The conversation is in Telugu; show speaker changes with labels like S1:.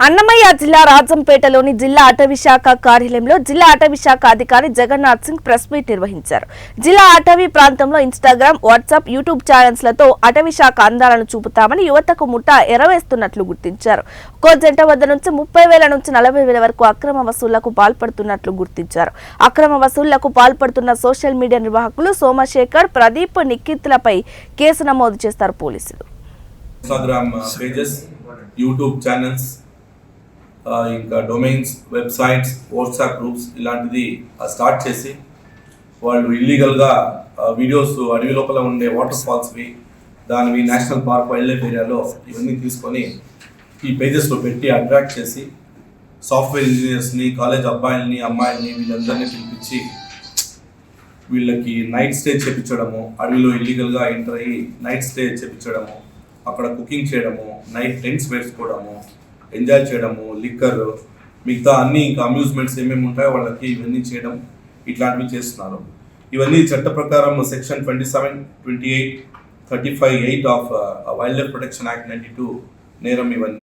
S1: అన్నమయ్య జిల్లా రాజంపేటలోని జిల్లా అటవీ శాఖ కార్యాలయంలో జిల్లా అటవీ శాఖ అధికారి జగన్నాథ్ సింగ్ ప్రెస్ మీట్ నిర్వహించారు. జిల్లా అటవీ ప్రాంతంలో ఇన్స్టాగ్రామ్, వాట్సాప్, యూట్యూబ్ ఛానల్స్లతో అటవీ శాఖ అందాలను చూపుతామని యువతకు ముఠా ఎరవేస్తున్నట్లు గుర్తించారు. ఒక్కో జంట వద్ద నుంచి 30,000 నుంచి 40,000 వరకు అక్రమ వసూళ్లకు పాల్పడుతున్నట్లు గుర్తించారు. అక్రమ వసూళ్లకు పాల్పడుతున్న సోషల్ మీడియా నిర్వాహకులు సోమశేఖర్, ప్రదీప్, నిఖిత్లపై కేసు నమోదు చేస్తారు పోలీసులు.
S2: ఇన్స్టాగ్రామ్ పేజెస్, యూట్యూబ్ ఛానల్స్, ఇంకా డొమైన్స్, వెబ్సైట్స్, వాట్సాప్ గ్రూప్స్ ఇలాంటిది స్టార్ట్ చేసి వాళ్ళు ఇల్లీగల్గా వీడియోస్ అడవి లోపల ఉండే వాటర్ ఫాల్స్వి, దానివి నేషనల్ పార్క్, వైల్డ్ లైఫ్ ఏరియాలో ఇవన్నీ తీసుకొని ఈ పేజెస్లో పెట్టి అట్రాక్ట్ చేసి సాఫ్ట్వేర్ ఇంజనీర్స్ని, కాలేజ్ అబ్బాయిల్ని, అమ్మాయిల్ని వీళ్ళందరినీ పిలిపించి వీళ్ళకి నైట్ స్టే చేయించడము, అడవిలో ఇల్లీగల్గా ఎంటర్ అయ్యి నైట్ స్టే చేయించడము, అక్కడ కుకింగ్ చేయడము, నైట్ టెంట్స్ వేసుకోవడము, ఎంజాయ్ చేయడము, లిక్కర్, మిగతా అన్ని ఇంకా అమ్యూజ్మెంట్స్ ఏమేమి ఉంటాయో వాళ్ళకి ఇవన్నీ చేయడం, ఇట్లాంటివి చేస్తున్నారు. ఇవన్నీ చట్ట ప్రకారం section 27, 28, 35, 8 of wild life protection act 92 నేరం ఇవన్నీ.